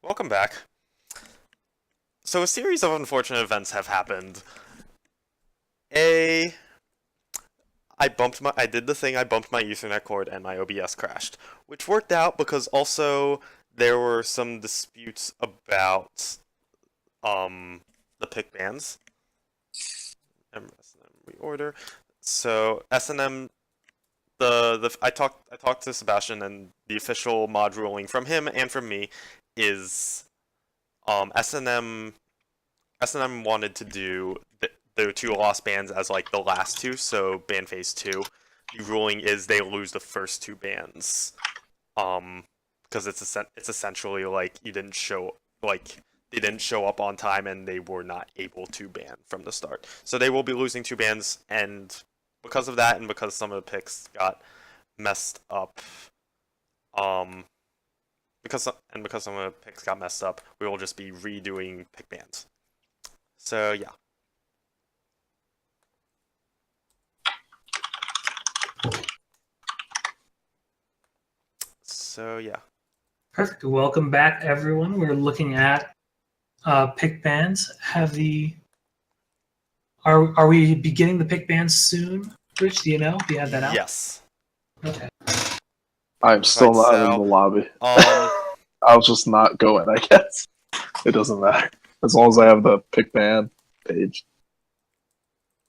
Welcome back. So a series of unfortunate events have happened. I did the thing, I bumped my Ethernet cord and my OBS crashed. Which worked out because also there were some disputes about, the pick bands. SNM reorder. So SNM, I talked to Sebastian, and the official mod ruling from him and from me is SNM wanted to do the two lost bands as like the last two, so ban phase 2. The ruling is they lose the first two bands, because it's essentially like they didn't show up on time and they were not able to ban from the start. So they will be losing two bands, and because of that, and because some of the picks got messed up, because some of the picks got messed up, we will just be redoing pick bands. So yeah. So yeah. Perfect. Welcome back, everyone. We're looking at pick bands. Are we beginning the pick bands soon? Rich, do you know? Do you have that out? Yes. Okay. I'm still not in the lobby. I'll just not go in, I guess. It doesn't matter. As long as I have the pick band page.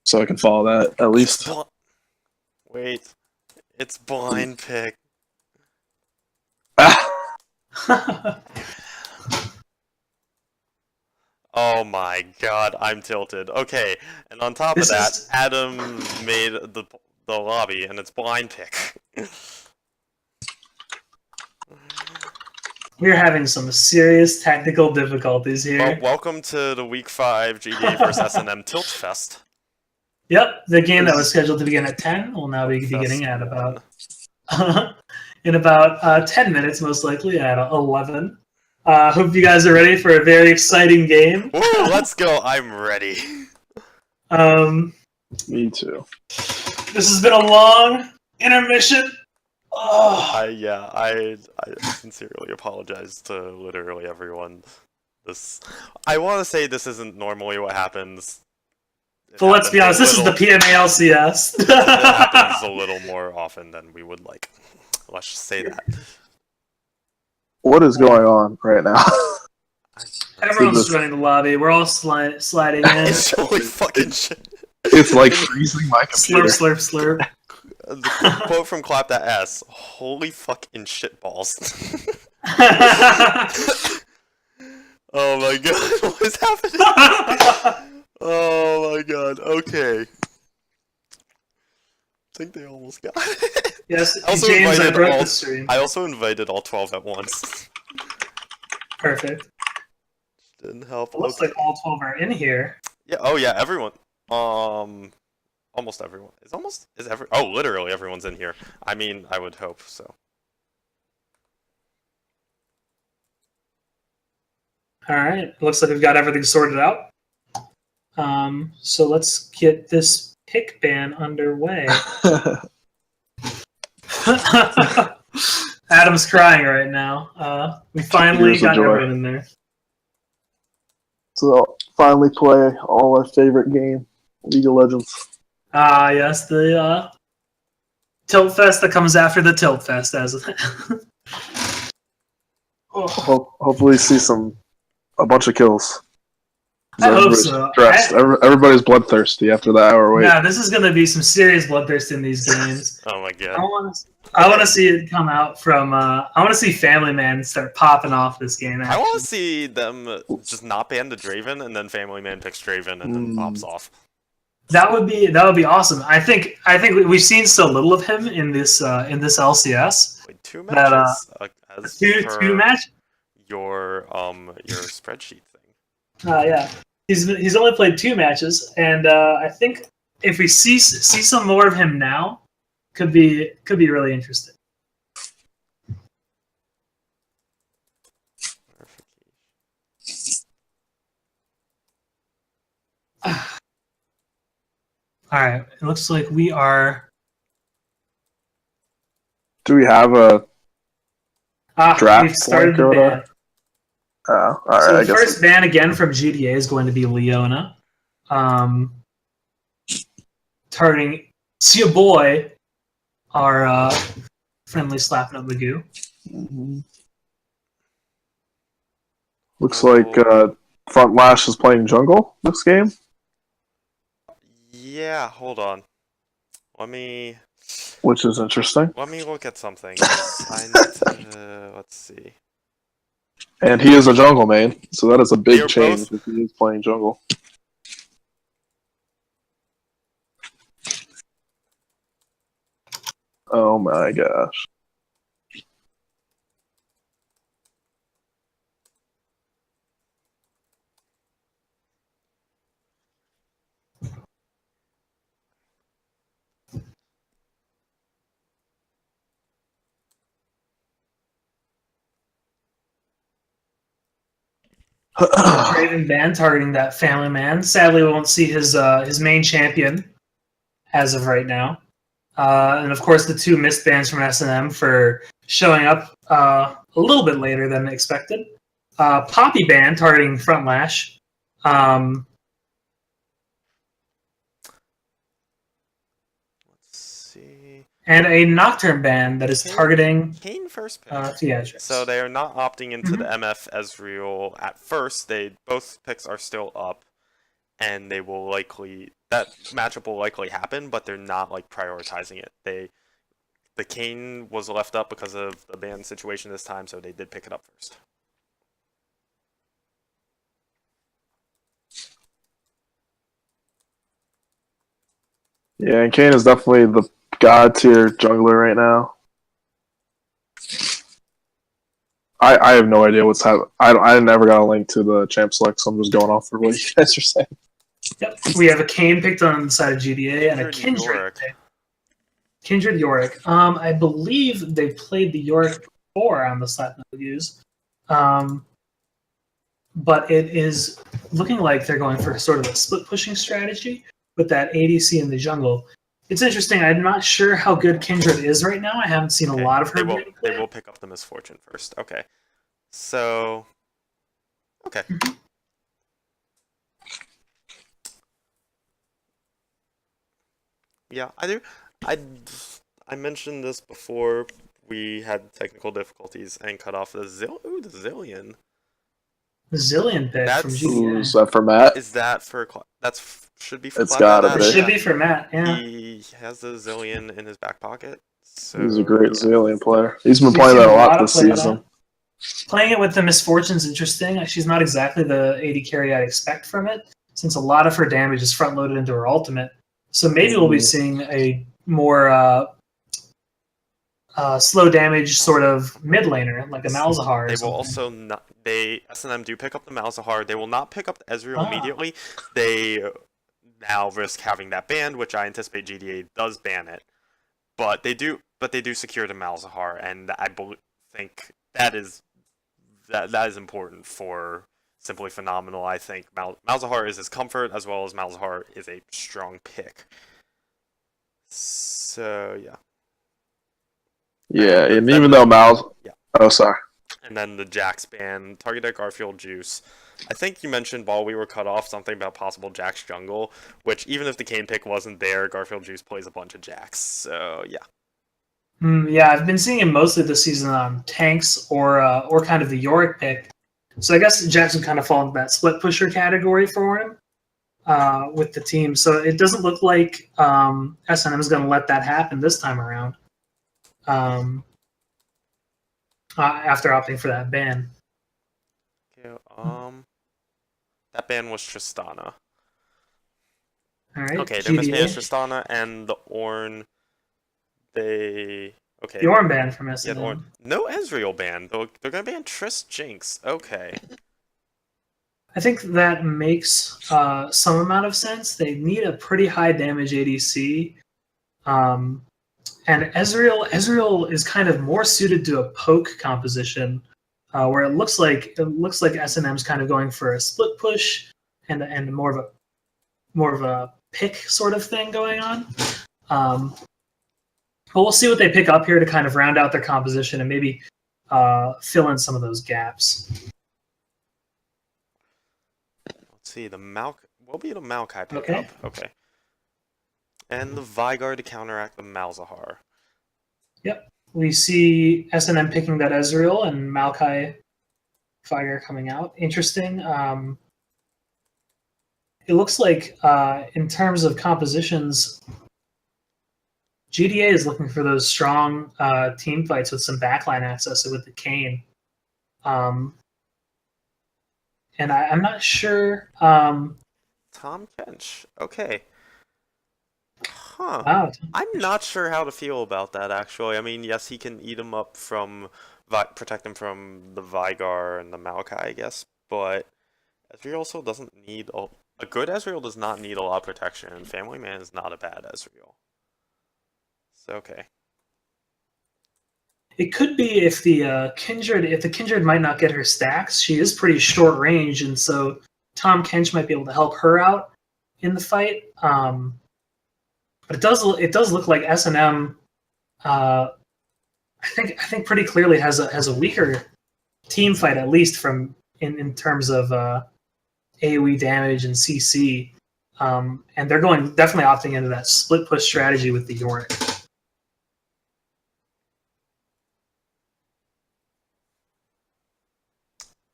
So I can follow that, at least. Wait. It's blind pick. Oh my god, I'm tilted. Okay, and on top of that, Adam made the lobby, and it's blind pick. We're having some serious technical difficulties here. Well, welcome to the Week 5 GDA vs SNM Tilt Fest. Yep, the game that was scheduled to begin at 10 will now be beginning at about in about 10 minutes, most likely at 11. Hope you guys are ready for a very exciting game. Woo, let's go! I'm ready. Me too. This has been a long intermission. Oh. I sincerely apologize to literally everyone. I want to say this isn't normally what happens. But let's be honest, this is the PMA LCS. It happens a little more often than we would like. Let's just say that. What is going on right now? Everyone's joining the lobby. We're all sliding in. It's holy fucking shit. It's like freezing my computer. Slurp, slurp, slurp. The quote from Clap That Ass: "Holy fucking shitballs." Oh my god, what is happening? Oh my god, okay. I think they almost got it. Yes, James, I broke the stream. I also invited all 12 at once. Perfect. Didn't help. It looks like all 12 are in here. Yeah, oh yeah, everyone. Almost everyone. Literally everyone's in here. I mean, I would hope so. Alright, looks like we've got everything sorted out. So let's get this pick ban underway. Adam's crying right now. We finally got everyone in there. So, finally play all our favorite game, League of Legends. Yes, the Tilt Fest that comes after the Tilt Fest. Hopefully see a bunch of kills. I hope so. Everybody's bloodthirsty after the hour wait. Yeah, this is going to be some serious bloodthirst in these games. Oh my god. I want to see it come out from. I want to see Family Man start popping off this game. Actually. I want to see them just not ban the Draven, and then Family Man picks Draven and then pops off. That would be awesome. I think we've seen so little of him in this LCS. Wait, 2 matches. Two match. Your spreadsheet thing. Yeah, he's only played 2 matches, and I think if we see some more of him now, could be really interesting. All right, it looks like we are. Do we have a draft? We've started the ban. All right, So I the guess first ban again from GDA is going to be Leona. Targeting See Boy, our friendly slapping up Magoo. Looks like Front Lash is playing jungle this game. Yeah, hold on. Let me. Which is interesting. Let me look at something. 'Cause I need to. Let's see. And he is a jungle main, so that is a big They're change both- if he is playing jungle. Oh my gosh. Raven ban targeting that family man. Sadly, we won't see his main champion as of right now. And of course, the 2 missed bans from SNM for showing up a little bit later than expected. Poppy ban targeting Front Lash. Let's see. And a Nocturne ban that is targeting Kane first pick. Theatrics. So they are not opting into the MF Ezreal at first. Both picks are still up, and they will likely that matchup will likely happen, but they're not like prioritizing it. The Kane was left up because of the ban situation this time, so they did pick it up first. Yeah, and Kane is definitely the god tier jungler right now. I have no idea what's happening. I never got a link to the champ select, so I'm just going off for what you guys are saying. Yep, we have a Kane picked on the side of GDA and a Kindred. Kindred Yorick. I believe they played the Yorick before on the Slapping Views. But it is looking like they're going for sort of a split pushing strategy with that ADC in the jungle. It's interesting. I'm not sure how good Kindred is right now. I haven't seen a lot of her. They will pick up the Misfortune first. Okay. So. Okay. Yeah, I do. I mentioned this before we had technical difficulties and cut off the Zillion. The Zillion pick from GDA. Is that for Matt? Is that for should be for It's gotta be. It should be for Matt, yeah. He has the Zillion in his back pocket. So, He's a great Zillion player. He's been playing that a lot this season. Playing it with the Misfortune's interesting. She's not exactly the AD carry I'd expect from it, since a lot of her damage is front loaded into her ultimate. So maybe we'll be seeing a more slow damage sort of mid laner, like a Malzahar. They will also not. SNM do pick up the Malzahar. They will not pick up the Ezreal immediately. They now risk having that banned, which I anticipate GDA does ban it. But they do secure the Malzahar, and I think that is important for Simply Phenomenal. I think Malzahar is his comfort, as well as Malzahar is a strong pick. So yeah. Yeah, and even though oh sorry. And then the Jax ban, target at Garfield Juice. I think you mentioned while we were cut off something about possible Jax jungle, which even if the Kane pick wasn't there, Garfield Juice plays a bunch of Jax. So yeah. Yeah, I've been seeing him mostly this season on tanks or kind of the Yorick pick. So I guess Jackson kind of fall into that split pusher category for him with the team. So it doesn't look like SNM is going to let that happen this time around after opting for that ban. Okay, that ban was Tristana. All right. Okay, their misban is Tristana and the Ornn. The Ornn ban from SNM. Yeah, no Ezreal ban. They're gonna ban Trist Jinx. Okay. I think that makes some amount of sense. They need a pretty high damage ADC, and Ezreal is kind of more suited to a poke composition, where it looks like SNM's kind of going for a split push and more of a pick sort of thing going on. But we'll see what they pick up here to kind of round out their composition and maybe fill in some of those gaps. see. Will be the Maokai pick Okay. up. Okay. And the Vygar to counteract the Malzahar. Yep. We see SNM picking that Ezreal and Maokai Fire coming out. Interesting. It looks like in terms of compositions, GDA is looking for those strong team fights with some backline access with the Kayn. And I'm not sure. Tom Kench. Okay. Huh. Wow. I'm not sure how to feel about that, actually. I mean, yes, he can eat him up from... protect him from the Vygar and the Maokai, I guess. But Ezreal also doesn't need... A good Ezreal does not need a lot of protection, and Family Man is not a bad Ezreal. So, okay. It could be if the Kindred might not get her stacks. She is pretty short range, and so Tom Kench might be able to help her out in the fight. But it does look like SNM. I think pretty clearly has a weaker team fight, at least in terms of AoE damage and CC. And they're definitely opting into that split push strategy with the Yorick.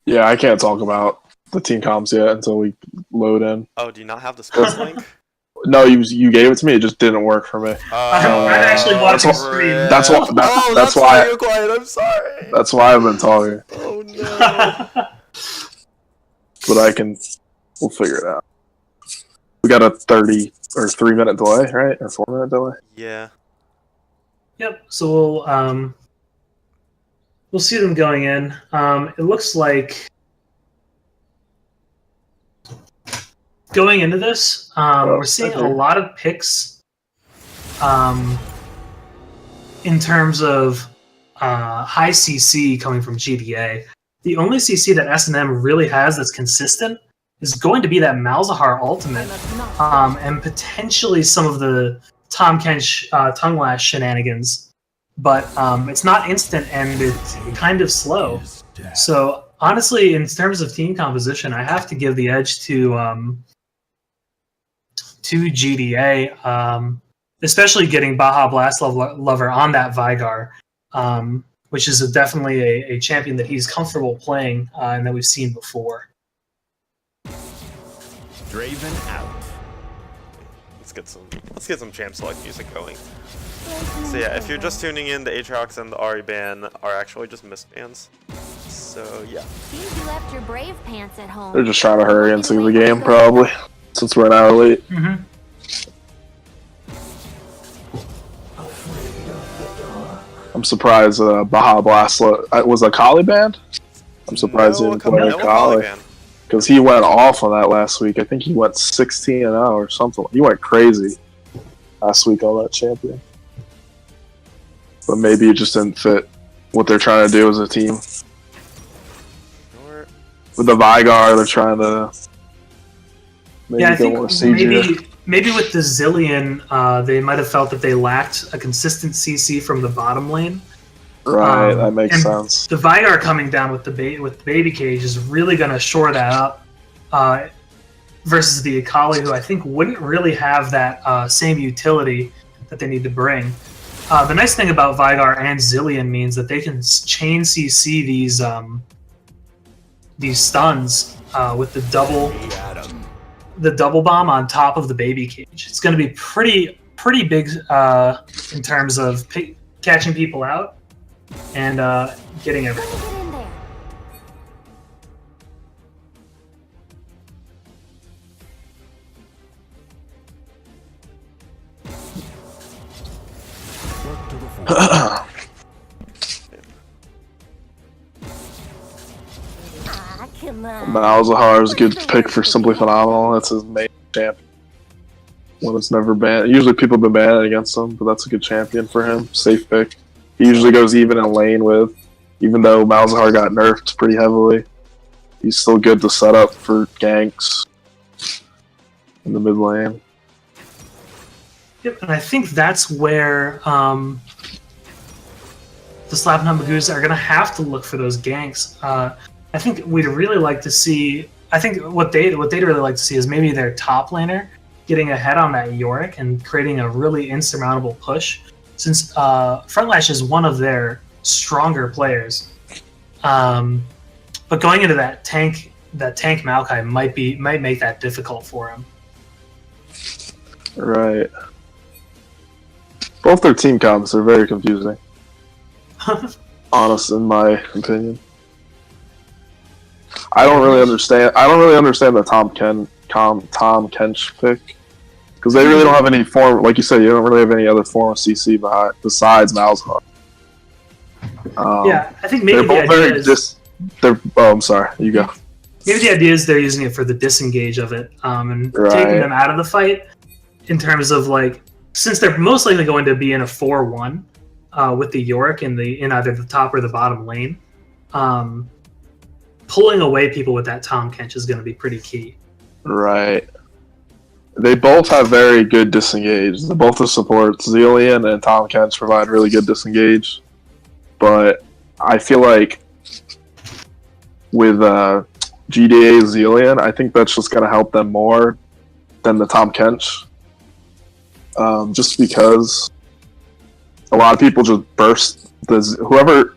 Yeah, I can't talk about the team comps yet until we load in. Oh, do you not have the sports link? No, you gave it to me. It just didn't work for me. I'm actually watching stream. That's why. That's why you're quiet. I'm sorry. That's why I've been talking. Oh no. But we'll figure it out. We got a 30 or 3-minute delay, right? Or 4-minute delay. Yeah. Yep. So we'll see them going in. It looks like going into this, we're seeing a lot of picks in terms of high CC coming from GDA. The only CC that SNM really has that's consistent is going to be that Malzahar ultimate, and potentially some of the Tom Kench tongue lash shenanigans. But it's not instant, and it's kind of slow. So honestly, in terms of team composition, I have to give the edge to GDA, especially getting Baja Blast Lover on that Vygar, which is definitely a champion that he's comfortable playing and that we've seen before. Draven out. Let's get some champ select music going. So yeah, if you're just tuning in, the Aatrox and the Ahri ban are actually just missed bans. So yeah. Seems you left your brave pants at home. They're just trying to hurry and see the game, probably, since we're an hour late. Mm-hmm. I'm surprised Baja Blast was a Kali banned. I'm surprised he didn't play Kali. Because he went off on that last week. I think he went 16-0 or something. He went crazy last week on that champion. But maybe it just didn't fit what they're trying to do as a team. With the Vygar, they're trying to I think maybe with the Zillion, they might have felt that they lacked a consistent CC from the bottom lane. Right, that makes sense. The Vygar coming down with the baby cage is really going to shore that up, versus the Akali, who I think wouldn't really have that same utility that they need to bring. The nice thing about Vygar and Zillion means that they can chain CC these stuns with the double bomb on top of the baby cage. It's going to be pretty big in terms of catching people out and getting everything. Malzahar is a good pick for Simply Phenomenal. That's his main champion. One that's never banned. Usually people have been banned against him, but that's a good champion for him. Safe pick. He usually goes even in lane with, even though Malzahar got nerfed pretty heavily. He's still good to set up for ganks in the mid lane. Yep, and I think that's where the Slapnut Magoos are going to have to look for those ganks. I think we'd really like to see I think what they'd really like to see is maybe their top laner getting ahead on that Yorick and creating a really insurmountable push. Since Frontlash is one of their stronger players, but going into that tank Maokai might make that difficult for him. Right. Both their team comps are very confusing. Honest, in my opinion. I don't really understand the Tom Kench pick, because they really don't have any form. Like you said, you don't really have any other form of CC besides Malzahar. Yeah, I think maybe they're both very I'm sorry. You go. Maybe the idea is they're using it for the disengage of it, and taking them out of the fight. In terms of since they're most likely going to be in a 4-1 with the Yorick in either the top or the bottom lane, pulling away people with that Tom Kench is going to be pretty key. Right. They both have very good disengage. Both the supports, Zillion and Tom Kench, provide really good disengage. But I feel like with GDA Zillion, I think that's just going to help them more than the Tom Kench. Just because a lot of people just burst whoever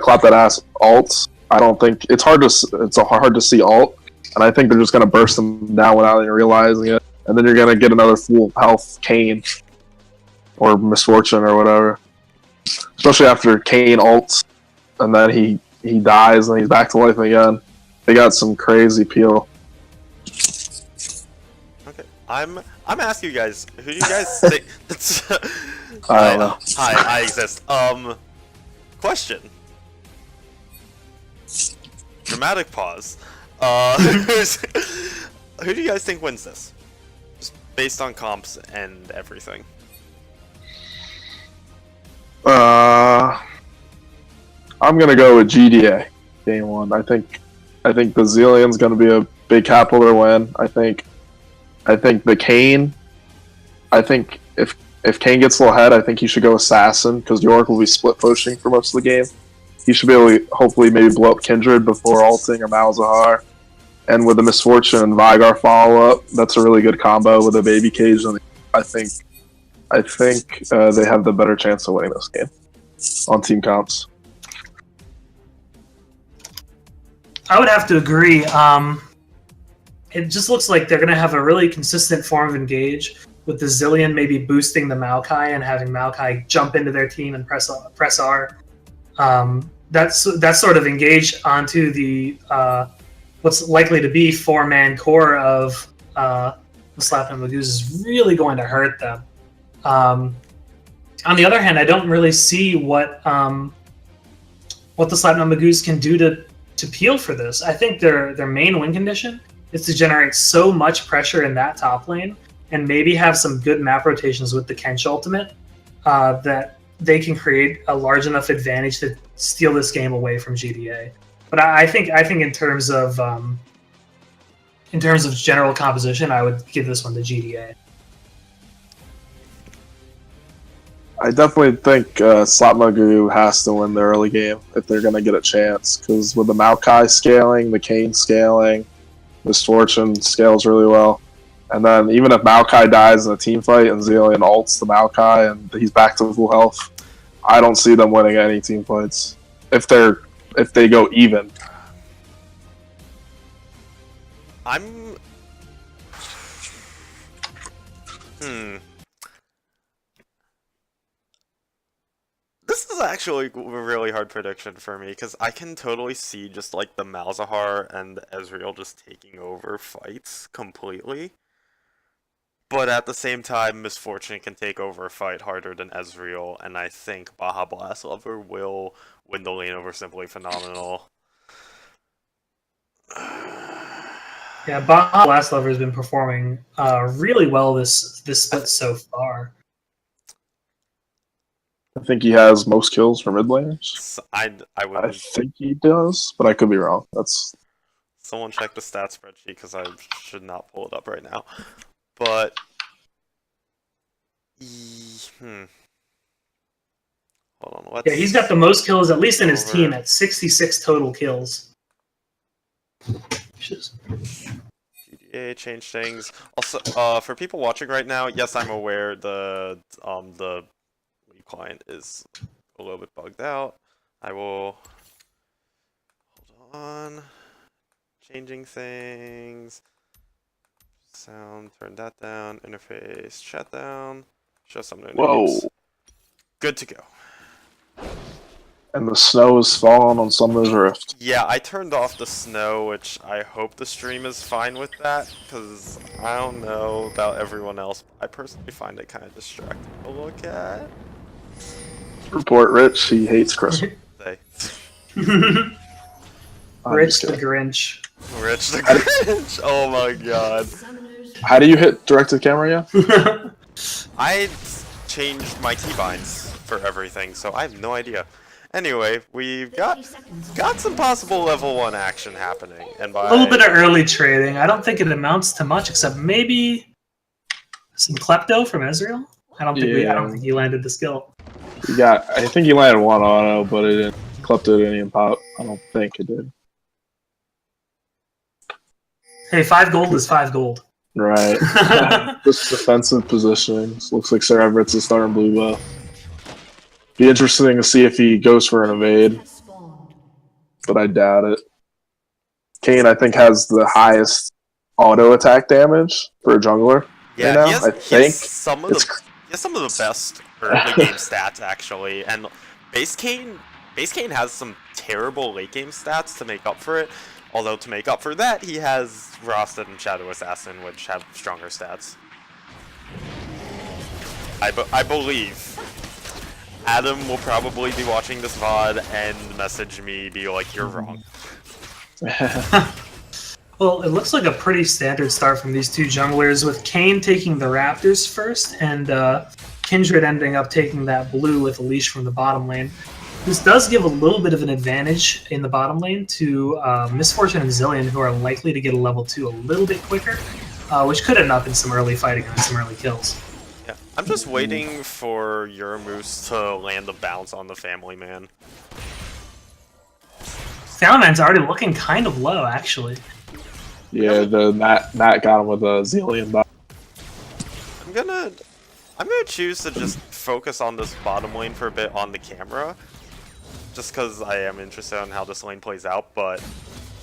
clapped that ass alts. I don't think it's hard to see alt, and I think they're just gonna burst them down without even realizing it, and then you're gonna get another full health Kane or Misfortune or whatever. Especially after Kane alts and then he dies and he's back to life again. They got some crazy peel. Okay, I'm asking you guys, who do you guys think? I don't know. Hi, I exist. Question. Dramatic pause. Who do you guys think wins this? Just based on comps and everything. I'm gonna go with GDA game 1. I think the Zillion's gonna be a big capital to win. I think the Kane. I think if Kane gets a little ahead, I think he should go Assassin because York will be split pushing for most of the game. He should be able to hopefully maybe blow up Kindred before ulting or Malzahar. And with the Misfortune and Vigar follow up, that's a really good combo with a baby cage. And I think they have the better chance of winning this game on team comps. I would have to agree. It just looks like they're going to have a really consistent form of engage, with the Zillion maybe boosting the Maokai and having Maokai jump into their team and press R. That's sort of engage onto the what's likely to be 4-man core of the Slapnut Magoos is really going to hurt them. On the other hand, I don't really see what the Slapnut Magoos can do to peel for this. I think their main win condition is to generate so much pressure in that top lane and maybe have some good map rotations with the Kench ultimate that they can create a large enough advantage to steal this game away from GDA. But I think in terms of general composition, I would give this one to GDA. I definitely think Slap Magoo has to win the early game if they're going to get a chance, because with the Maokai scaling, the Kane scaling, Misfortune scales really well. And then even if Maokai dies in a team fight and Zillion ults the Maokai and he's back to full health, I don't see them winning any team fights if they go even. This is actually a really hard prediction for me, because I can totally see just like the Malzahar and Ezreal just taking over fights completely. But at the same time, Misfortune can take over a fight harder than Ezreal, and I think Baja Blast Lover will win the lane over Simply Phenomenal. Yeah, Baja Blast Lover has been performing really well this split so far. I think he has most kills for mid laners. I think he does, but I could be wrong. Someone check the stat spreadsheet, because I should not pull it up right now. But hold on. Yeah, he's got the most kills, at least in his team, at 66 total kills. changes. GDA changed things. Also, for people watching right now, yes, I'm aware the Wii client is a little bit bugged out. I will hold on. Changing things. Sound, turn that down. Interface, shut down. Show some names. Whoa. Good to go. And the snow is falling on Summer's Rift. Yeah, I turned off the snow, which I hope the stream is fine with that, because I don't know about everyone else. I personally find it kind of distracting to look at. Report Rich, he hates Christmas. Say. Rich the Grinch. Rich the Grinch. Oh my god. How do you hit directed camera again? I changed my keybinds for everything, so I have no idea. Anyway, we've got some possible level 1 action happening, and by A little bit of early trading. I don't think it amounts to much, except maybe some klepto from Ezreal. I don't think he landed the skill. I think he landed one auto, but it didn't klepto pop. I don't think it did. Hey, 5 gold is 5 gold. Right. Just defensive positioning. Looks like Sir Everett's is starting blue buff. Be interesting to see if he goes for an evade, but I doubt it. Kane, I think, has the highest auto attack damage for a jungler. Yeah, right now. He has some of the best early game stats actually, and base Kane has some terrible late game stats to make up for it. Although to make up for that, he has Rosted and Shadow Assassin, which have stronger stats. I believe Adam will probably be watching this VOD and message me, be like, "You're wrong." Well, it looks like a pretty standard start from these two junglers, with Kane taking the Raptors first, and Kindred ending up taking that blue with a leash from the bottom lane. This does give a little bit of an advantage in the bottom lane to Misfortune and Zillion, who are likely to get a level 2 a little bit quicker, which could end up in some early fighting and some early kills. Yeah, I'm just waiting for Euromoose to land a bounce on the Family Man. Family Man's already looking kind of low, actually. Yeah, Matt got him with a Zillion buff. I'm gonna choose to just focus on this bottom lane for a bit on the camera, just because I am interested in how this lane plays out. But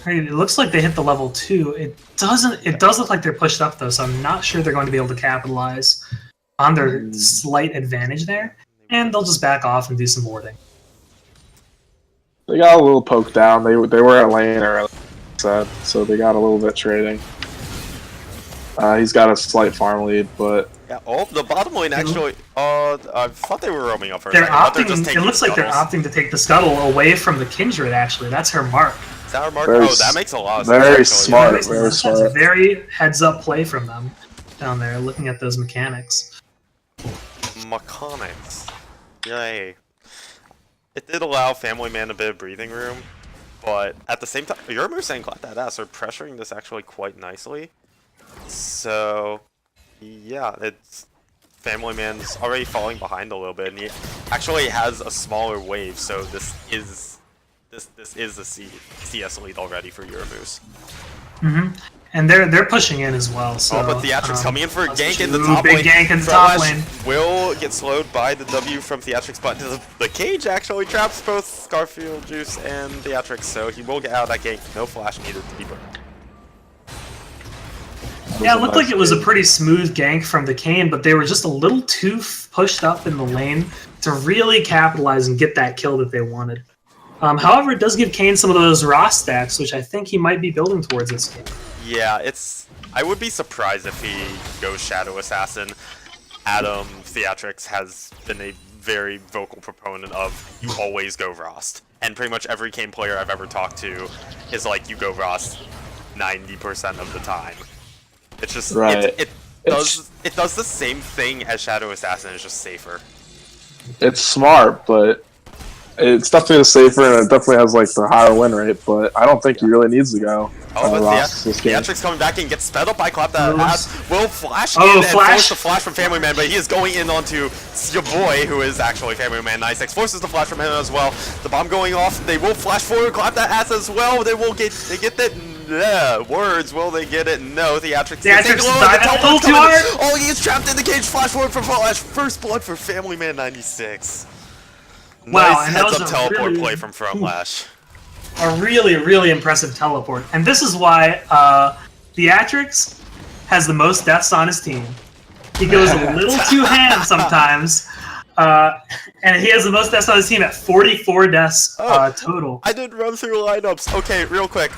I mean, it looks like they hit the level 2. It does look like they're pushed up though, so I'm not sure they're going to be able to capitalize on their slight advantage there, and they'll just back off and do some warding. They got a little poked down. They were at lane early, so they got a little bit trading. He's got a slight farm lead, but yeah. Oh, the bottom lane actually. I thought they were roaming up for a They're second, but opting. just taking It looks like they're opting to take the scuttle away from the Kindred. Actually, that's her mark. Is that our mark? Very That makes a lot of sense. very actually. smart. That's Very a smart. very heads-up play from them down there, looking at those mechanics. Mechanics. Yay. It did allow Family Man a bit of breathing room, but at the same time, Euromoose and Clap That Ass are pressuring this actually quite nicely. So, yeah, it's Family Man's already falling behind a little bit, and he actually has a smaller wave. So this is a CS lead already for Euromoose. Mm-hmm. And they're pushing in as well. So, oh, but Theatrics coming in for a gank in the ooh, top lane. big gank in the top lane. Will get slowed by the W from Theatrics, but the cage actually traps both Scarfield Juice and Theatrics, so he will get out of that gank. No flash needed to be burned. Yeah, it looked like it was a pretty smooth gank from the Kane, but they were just a little too pushed up in the lane to really capitalize and get that kill that they wanted. However, it does give Kane some of those raw stacks, which I think he might be building towards this game. Yeah, I would be surprised if he goes Shadow Assassin. Adam Theatrics has been a very vocal proponent of you always go Rost. And pretty much every Kane player I've ever talked to is like, you go Rost 90% of the time. It's just, right. it does the same thing as Shadow Assassin, it's just safer. It's smart, but it's definitely safer, and it definitely has like the higher win rate. But I don't think he really needs to go. Oh, but Theatrics coming back and gets sped up by Clap That Ass. Will flash in and force the flash from Family Man, but he is going in onto your boy, who is actually Family Man 96. Forces the flash from him as well. The bomb going off. They will flash forward, Clap That Ass as well. They get that. Yeah, words, will they get it? No, Theatrics Theatrics dive a little too hard. Oh, he is trapped in the cage, flash forward from Flash, first blood for Family Man 96. Wow, Nice and that was heads-up a teleport really- play from Front Lash. A really, really impressive teleport. And this is why Theatrics has the most deaths on his team. He goes a little too ham sometimes. And he has the most deaths on his team at 44 deaths total. I did run through lineups. Okay, real quick.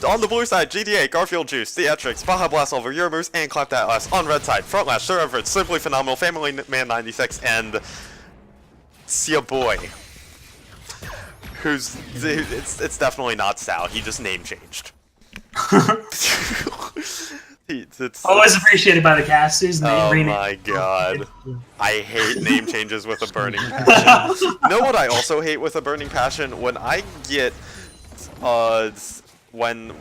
On the blue side, GDA, Garfield Juice, Theatrics, Baja Blast over Euromoose, and Clap That Last. On red side, Front Lash, Sir Everett, Simply Phenomenal, Family Man 96, and Sia Boy. Who's it's definitely not Sal. He just name changed. It's Always appreciated by the casters. Oh my god. I hate name changes with a burning passion. You know what I also hate with a burning passion? When I get when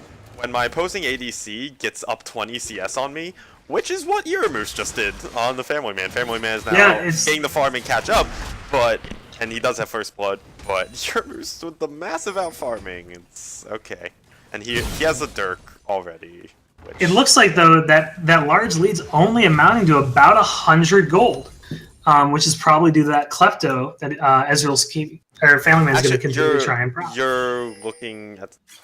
my opposing ADC gets up 20 CS on me, which is what Euromoose just did on the Family Man. Family Man is now getting the farm and catch up, and he does have first blood, but Euromoose with the massive out farming, it's okay. And he has a Dirk already. It looks like though that large lead's only amounting to about 100 gold, which is probably due to that klepto that Ezreal's Family Man's going to continue to try and prop.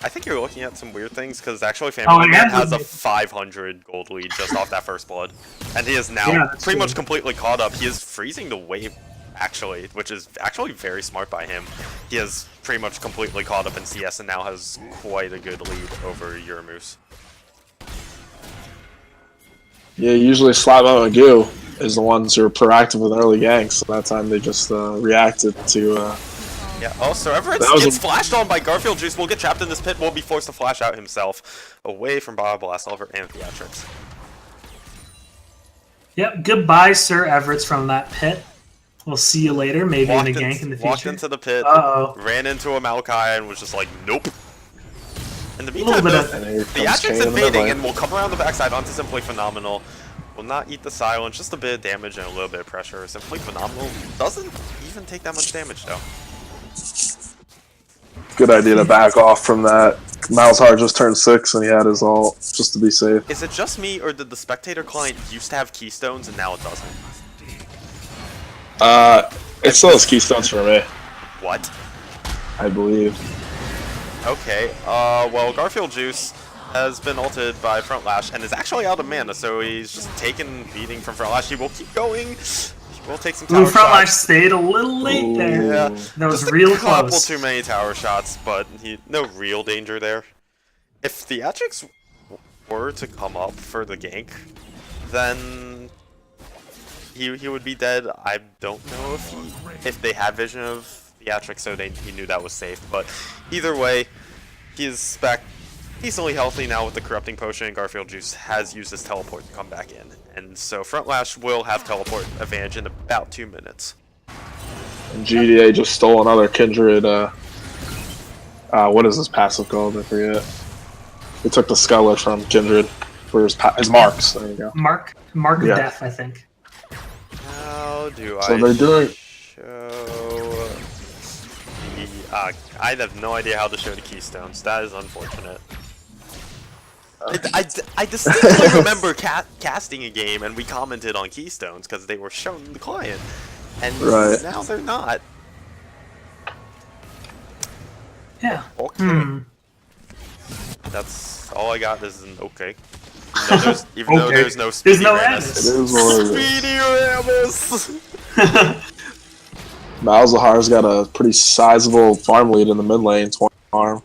I think you're looking at some weird things because actually Family Man has a 500 gold lead just off that first blood, and he is now pretty much completely caught up. He is freezing the wave actually, which is actually very smart by him. He has pretty much completely caught up in CS and now has quite a good lead over Euromoose. Yeah, usually Slapmo and Goo is the ones who are proactive with early ganks, so that time they just reacted to... Yeah, oh, Sir Everett gets flashed on by Garfield Juice, will get trapped in this pit, will be forced to flash out himself, away from Baja Blast Oliver and Theatrics. Yep, goodbye Sir Everett's from that pit. We'll see you later, maybe in a gank in the future. Walked into the pit, ran into a Maokai, and was just like, nope. In the meantime, Theatrics invading and will come around the backside onto Simply Phenomenal. Will not eat the silence, just a bit of damage and a little bit of pressure. Simply Phenomenal doesn't even take that much damage though. Good idea to back off from that. Malzahar just turned 6 and he had his ult, just to be safe. Is it just me, or did the Spectator client used to have keystones and now it doesn't? It still has keystones for me. What? I believe. Okay, well, Garfield Juice has been ulted by Front Lash and is actually out of mana, so he's just taking beating from Front Lash. He will keep going. He will take some tower shots. Front Lash stayed a little late there. Yeah, that was real close. A couple too many tower shots, but no real danger there. If Theatrics were to come up for the gank, then he would be dead. I don't know if they have vision of Theatrics, so he knew that was safe. But either way, he is back decently healthy now with the Corrupting Potion, and Garfield Juice has used his teleport to come back in. And so Front Lash will have teleport advantage in about 2 minutes. And GDA just stole another Kindred, what is his passive called? I forget. He took the Skullet from Kindred for his marks. There you go. Mark of Death, I think. How do so they're doing... show... I have no idea how to show the keystones. That is unfortunate. I distinctly remember casting a game and we commented on keystones because they were shown to the client, and now they're not. Yeah. Okay. That's all I got. Is an okay. Even though there's no Speedy Rammus. Speedy Rammus. Malzahar's got a pretty sizable farm lead in the mid lane, 20 farm.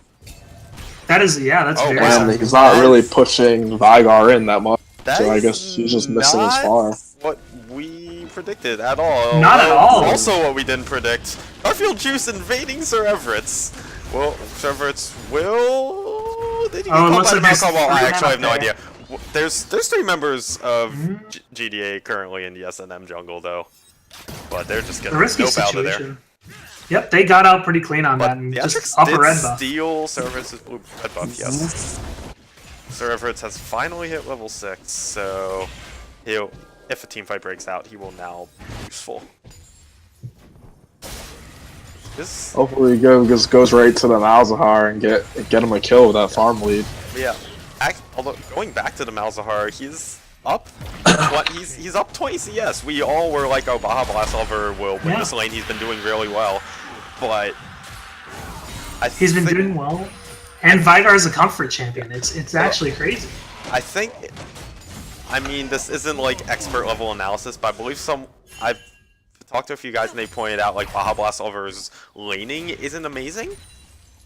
That is, that's very and he's not really pushing Vigar in that much, so I guess he's just missing his farm. What we predicted at all. Not at all. Also what we didn't predict. Garfield Juice invading Sir Everett's. Well, Sir Everett's will... Did he get caught by the mouse? Well, I actually have no idea. There's 3 members of GDA currently in the SNM jungle, though. But they're just getting nope out of there. Yep, they got out pretty clean on that and just up a red buff. Steal Sir Everett's blue red buff, yes. Sir Everett's has finally hit level 6, so if a teamfight breaks out, he will now be useful. Hopefully he goes right to the Malzahar and get him a kill with that farm lead. Yeah. Although going back to the Malzahar, he's up. He's up 20 CS. We all were like, oh, Baja Blast Lover will win this lane. He's been doing really well, but he's been doing well. And Vigar is a comfort champion. It's actually crazy. I mean, this isn't like expert level analysis, but I believe I've talked to a few guys and they pointed out like Baja Blast Lover's laning isn't amazing.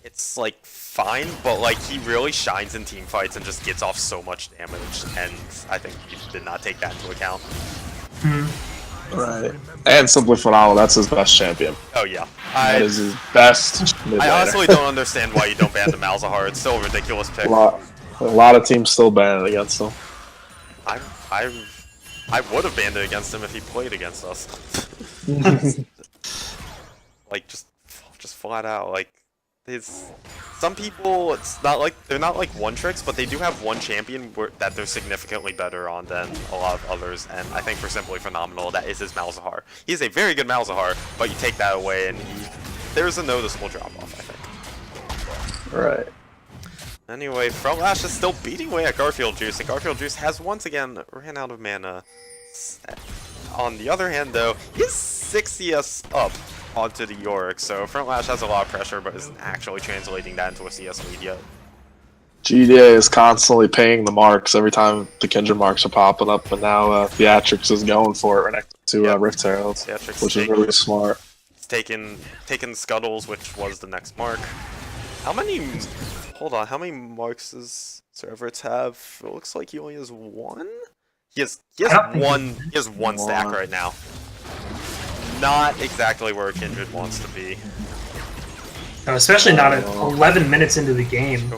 It's like fine, but like he really shines in team fights and just gets off so much damage, and I think he did not take that into account. Right. And Simply Phenomenal, that's his best champion. Oh yeah. That is his best mid-laner. I honestly don't understand why you don't ban the Malzahar. It's still a ridiculous pick. A lot of teams still ban it against him. I would have banned it against him if he played against us. Like just flat out. Like some people, it's not like they're not like one tricks, but they do have one champion that they're significantly better on than a lot of others. And I think for Simply Phenomenal, that is his Malzahar. He's a very good Malzahar, but you take that away, and there's a noticeable drop off, I think. Right. Anyway, Frontlash is still beating away at Garfield Juice, and Garfield Juice has once again ran out of mana. On the other hand, though, he's 6 CS up onto the Yorick, so Frontlash has a lot of pressure, but isn't actually translating that into a CS lead yet. GDA is constantly paying the marks every time the Kindred marks are popping up, and now Theatrix is going for it right next to Rift Herald, which is really smart. He's taken Scuttles, which was the next mark. How many marks does Sir Everett have? It looks like he only has one? He has one stack right now. Not exactly where Kindred wants to be. No, especially not at 11 minutes into the game.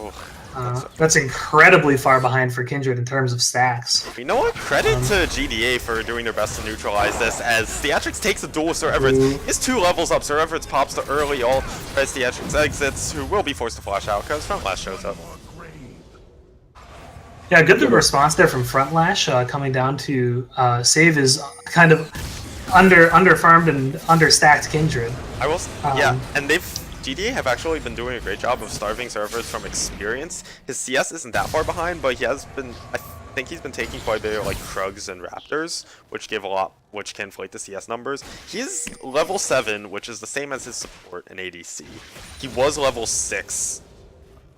That's incredibly far behind for Kindred in terms of stacks. You know what? Credit to GDA for doing their best to neutralize this, as Theatrix takes a duel with Sir Everett. He's 2 levels up. Sir Everett pops the early ult as Theatrix exits, who will be forced to flash out because Frontlash shows up. Yeah, good response there from Frontlash, coming down to save his kind of under-farmed and understacked Kindred. Yeah, and GDA have actually been doing a great job of starving servers from experience. His CS isn't that far behind, but he has been, I think he's been taking quite a bit of like Krugs and Raptors, which can inflate the CS numbers. He's level 7, which is the same as his support in ADC. He was level 6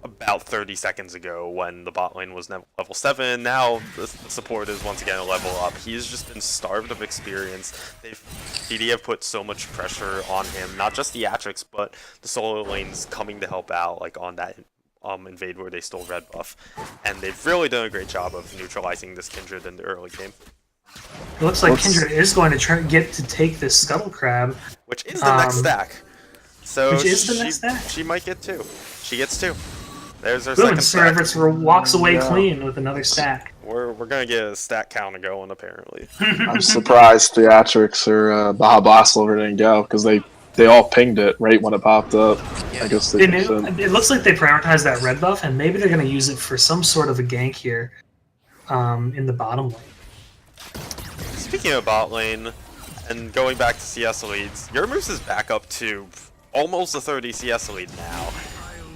about 30 seconds ago when the bot lane was level 7. Now the support is once again a level up. He's just been starved of experience. GDA have put so much pressure on him, not just the Atrix, but the solo lanes coming to help out, like on that invade where they stole red buff. And they've really done a great job of neutralizing this Kindred in the early game. It looks like Kindred is going to get to take this Scuttle Crab. Which is the next stack. So which is the next stack? She might get 2. She gets 2. There's our second stack. Sir Everett walks away clean with another stack. We're gonna get a stack counter going apparently. I'm surprised Theatrix or Baja Blast Lover didn't go, because they all pinged it right when it popped up. I guess they it looks like they prioritized that red buff, and maybe they're gonna use it for some sort of a gank here in the bottom lane. Speaking of bot lane, and going back to CS leads, Yermoose is back up to almost a 30 CS lead now.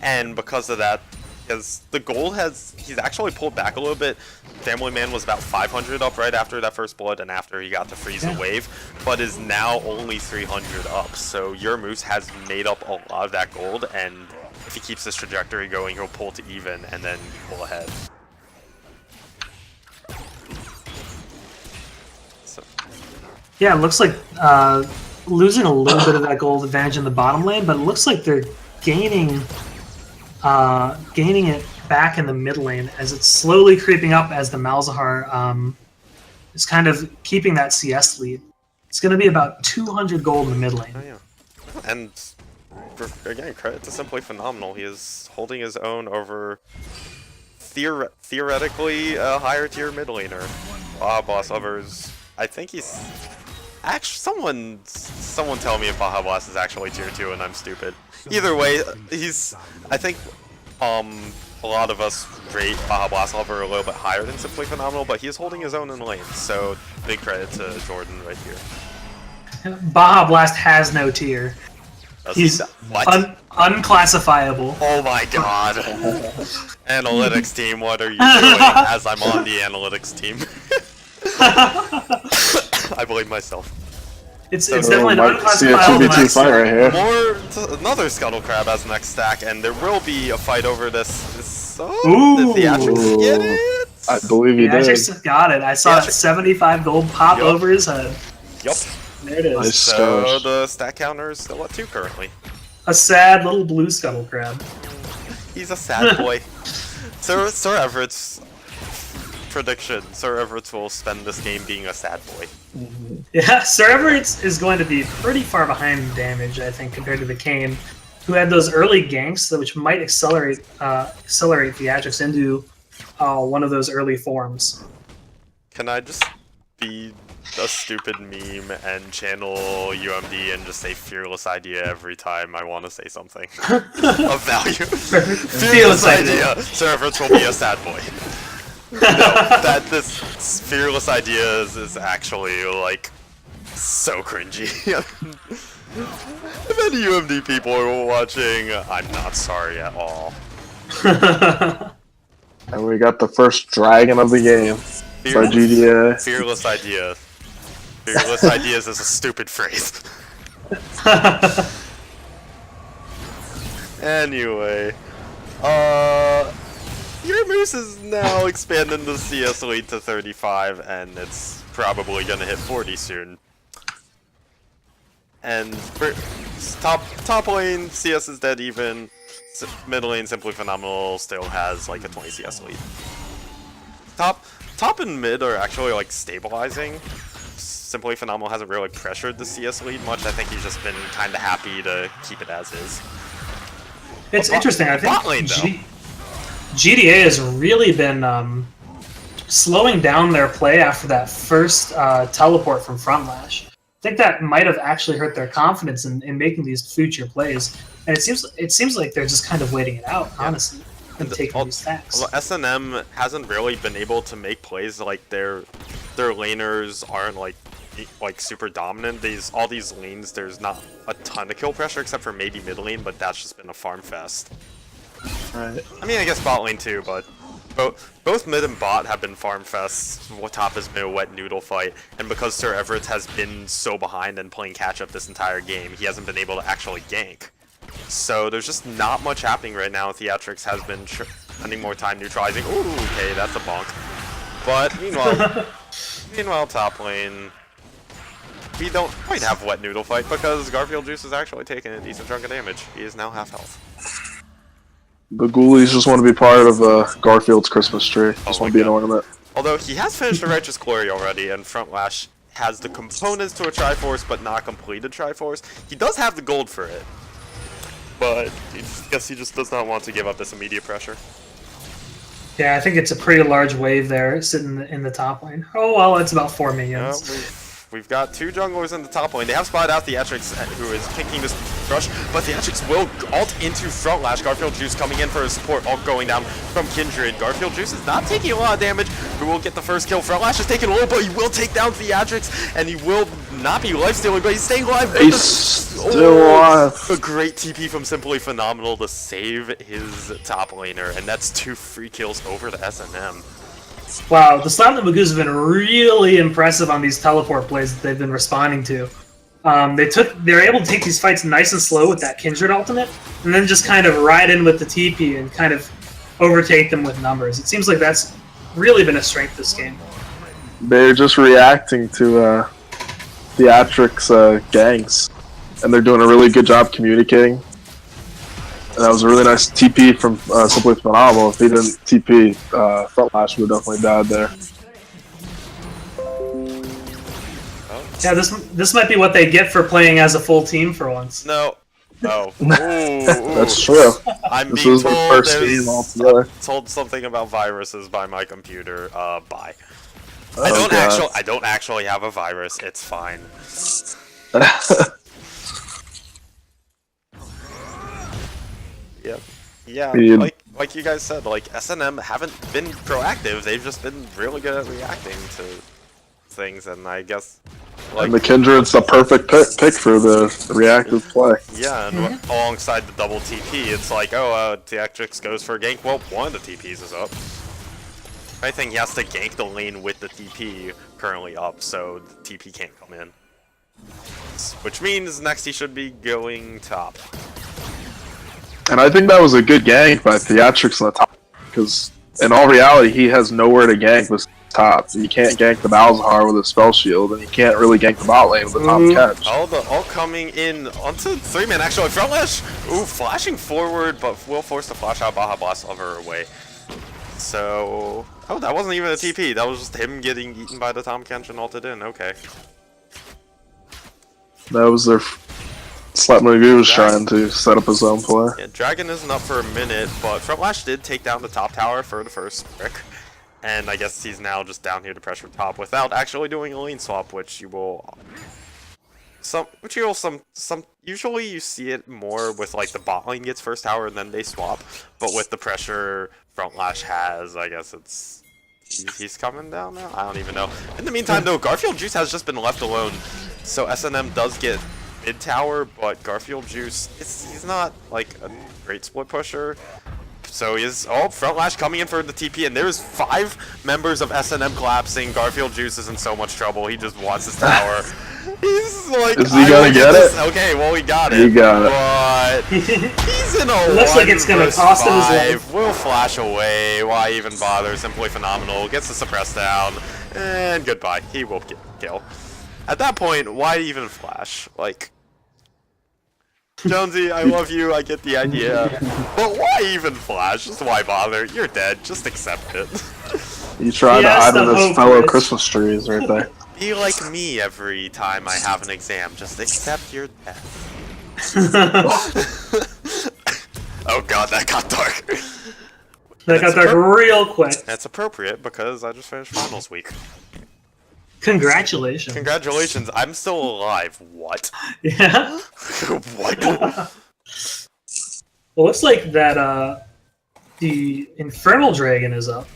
And because of that, because the gold he's actually pulled back a little bit. Family Man was about 500 up right after that first blood and after he got to freeze the wave, but is now only 300 up. So Yermoose has made up a lot of that gold, and if he keeps this trajectory going, he'll pull to even and then pull ahead. So. Yeah, it looks like losing a little bit of that gold advantage in the bottom lane, but it looks like they're gaining it back in the mid lane as it's slowly creeping up as the Malzahar is kind of keeping that CS lead. It's going to be about 200 gold in the mid lane. Oh, yeah. And again, credit to Simply Phenomenal. He is holding his own over theoretically a higher tier mid laner. Boss Lovers. I think he's actually someone tell me if Baja Blast is actually tier 2 and I'm stupid. Either way, I think a lot of us rate Baja Blast Lover a little bit higher than Simply Phenomenal, but he is holding his own in the lane, so big credit to Jordan right here. Baja Blast has no tier. He's what? Unclassifiable. Oh my god. Analytics team, what are you doing? As I'm on the analytics team. I blame myself. It's definitely an unclassifiable CF2v2 fight right here. Another Scuttle Crab as next stack, and there will be a fight over this. Ooh. Did Theatrics get it? I believe he did. Theatrics got it. I saw that 75 gold pop over his head. Yup. There it is. Nice. So the stat counter is still at 2 currently. A sad little blue Scuttle Crab. He's a sad boy. Sir Everett's prediction, Sir Everett will spend this game being a sad boy. Yeah, Sir Everett is going to be pretty far behind in damage, I think, compared to the Kane, who had those early ganks, which might accelerate Theatrics into one of those early forms. Can I just be a stupid meme and channel UMD and just say fearless idea every time I want to say something of value? Fearless idea. Sir Everett will be a sad boy. No, that this fearless ideas is actually like so cringy. If any UMD people are watching, I'm not sorry at all. And we got the first dragon of the game by GDA. Fearless idea. Fearless ideas is a stupid phrase. Anyway, your Moose is now expanding the CS lead to 35, and it's probably gonna hit 40 soon. And for top lane, CS is dead even. Mid lane, Simply Phenomenal still has like a 20 CS lead. Top and mid are actually like stabilizing. Simply Phenomenal hasn't really pressured the CS lead much. I think he's just been kind of happy to keep it as is. It's interesting. I think bot lane, GDA has really been slowing down their play after that first teleport from Front Lash. I think that might have actually hurt their confidence in making these future plays. And it seems like they're just kind of waiting it out, honestly, and taking these stacks. Well, SNM hasn't really been able to make plays like their laners aren't like super dominant. All these lanes, there's not a ton of kill pressure except for maybe mid lane, but that's just been a farm fest. Right. I mean, I guess bot lane too, but both mid and bot have been farm fests. Top has been a wet noodle fight, and because Sir Everett has been so behind and playing catch up this entire game, he hasn't been able to actually gank. So there's just not much happening right now. Theatrics has been spending more time neutralizing. Ooh, okay, that's a bonk. But meanwhile, top lane, we don't quite have wet noodle fight because Garfield Juice is actually taking a decent chunk of damage. He is now half health. The ghoulies just want to be part of Garfield's Christmas tree. Just want to be an ornament. Although he has finished the Righteous Glory already, and Front Lash has the components to a Triforce, but not completed Triforce. He does have the gold for it, but I guess he just does not want to give up this immediate pressure. Yeah, I think it's a pretty large wave there sitting in the top lane. Oh well, it's about 4 minions. We've got 2 junglers in the top lane. They have spotted out Theatrics, who is picking this rush, but Theatrics will ult into Front Lash. Garfield Juice coming in for his support, ult going down from Kindred. Garfield Juice is not taking a lot of damage, who will get the first kill. Front Lash is taking a little, but he will take down Theatrics, and he will not be life-stealing, but he's staying alive. He's still alive. A great TP from Simply Phenomenal to save his top laner, and that's 2 free kills over to SNM. Wow, the Slam Magoos have been really impressive on these teleport plays that they've been responding to. They were able to take these fights nice and slow with that Kindred ultimate, and then just kind of ride in with the TP and kind of overtake them with numbers. It seems like that's really been a strength this game. They're just reacting to Theatrics gangs, and they're doing a really good job communicating. And that was a really nice TP from Simply Phenomenal. If he didn't TP, Front Lash would have definitely died there. Yeah, this might be what they get for playing as a full team for once. No. Oh. Ooh. That's true. I'm this being was told the first game altogether. Told something about viruses by my computer. Bye. Oh, I don't actually have a virus. It's fine. Yeah, like you guys said, like SNM haven't been proactive. They've just been really good at reacting to things, and I guess And the Kindred's the perfect pick for the reactive play. Yeah, and alongside the double TP, it's like, oh, Theatrix goes for a gank. Well, one of the TPs is up. I think he has to gank the lane with the TP currently up, so the TP can't come in. Which means next he should be going top. And I think that was a good gank by Theatrix on the top, because in all reality, he has nowhere to gank this top. You can't gank the Malzahar with a spell shield, and you can't really gank the bot lane with a top catch. All coming in onto 3-man actually. Front lash, flashing forward, but will force the flash out. Baja Blast over away. So, that wasn't even a TP. That was just him getting eaten by the Tom Kench and ulted in. Okay. That was their. Slapmugoo was trying to set up his own play. Yeah, Dragon isn't up for a minute, but Frontlash did take down the top tower for the first brick. And I guess he's now just down here to pressure top without actually doing a lane swap, which you will... Usually you see it more with like the bot lane gets first tower and then they swap. But with the pressure Frontlash has, I guess it's... He's coming down now? I don't even know. In the meantime though, Garfield Juice has just been left alone. So SNM does get mid tower, but Garfield Juice, he's not like a great split pusher. So he's Frontlash coming in for the TP, and there's 5 members of SNM collapsing. Garfield Juice is in so much trouble. He just wants his tower. He's like, is he gonna get it? Okay, well he got it. He got it. But he's in a looks like it's gonna cost him his life. Will flash away. Why even bother? Simply phenomenal. Gets the suppress down, and goodbye. He will get kill. At that point, why even flash? Like. Jonesy, I love you, I get the idea. But why even flash? Just why bother? You're dead, just accept it. You try to hide in his fellow Christmas trees right there. Be like me every time I have an exam, just accept your death. Oh god, that got dark. That got dark real quick. That's appropriate because I just finished finals week. Congratulations. Congratulations, I'm still alive. What? Yeah? What? Well, looks like that the Infernal Dragon is up.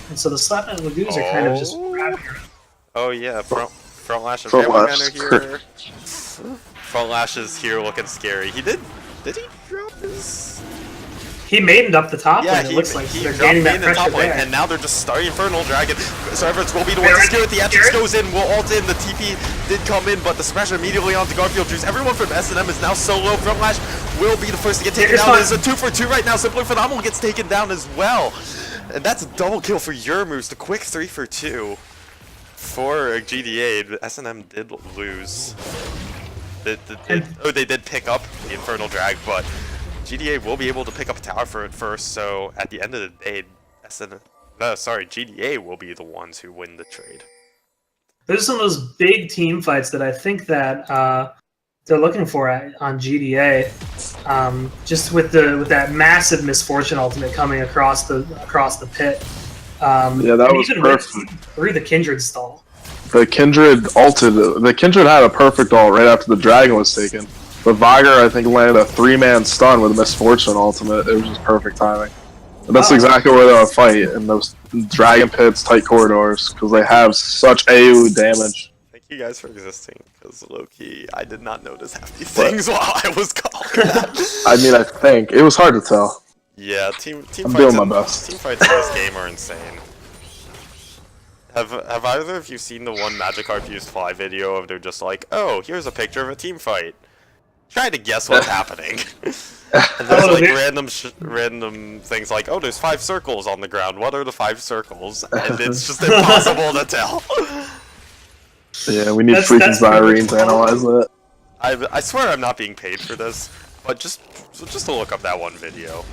And so the Slapman Lagoons are kind of just wrapping around. Oh yeah, Frontlash is here. Frontlash is here looking scary. Did he drop his... He maidened up the top yeah, lane, it looks like. They're gaining that pressure there. And now they're just starting Infernal Dragon. So Everett's will be the one to steer it. The Atrix goes in, will ult in. The TP did come in, but the suppression immediately onto Garfield Juice. Everyone from SNM is now solo. Frontlash will be the first to get taken down. There's a 2-for-2 right now. Simply Phenomenal gets taken down as well. And that's a double kill for Yermoose. The quick 3-for-2 for GDA. The SNM did lose. They did pick up the Infernal Drag, but GDA will be able to pick up a tower for it first, so at the end of the day, GDA will be the ones who win the trade. There's some of those big team fights that I think that they're looking for on GDA. Just with that massive misfortune ultimate coming across the pit. Yeah, that was perfect. Through the Kindred stall. The Kindred ulted. The Kindred had a perfect ult right after the dragon was taken. But Viger, I think, landed a 3-man stun with a misfortune ultimate. It was just perfect timing. And that's exactly where they'll fight, in those dragon pits, tight corridors, because they have such AoE damage. Thank you guys for existing, because low-key, I did not notice half these things while I was calling that. I mean, I think. It was hard to tell. Yeah, team I'm doing my best. Team fights in this game are insane. Have either of you seen the one Magikarp Use Fly video of they're just like, oh, here's a picture of a team fight. Try to guess what's happening. And there's like random things like, oh, there's 5 circles on the ground. What are the 5 circles? And it's just impossible to tell. Yeah, we need freaking Zyrene to analyze that. I swear I'm not being paid for this, but just to look up that one video.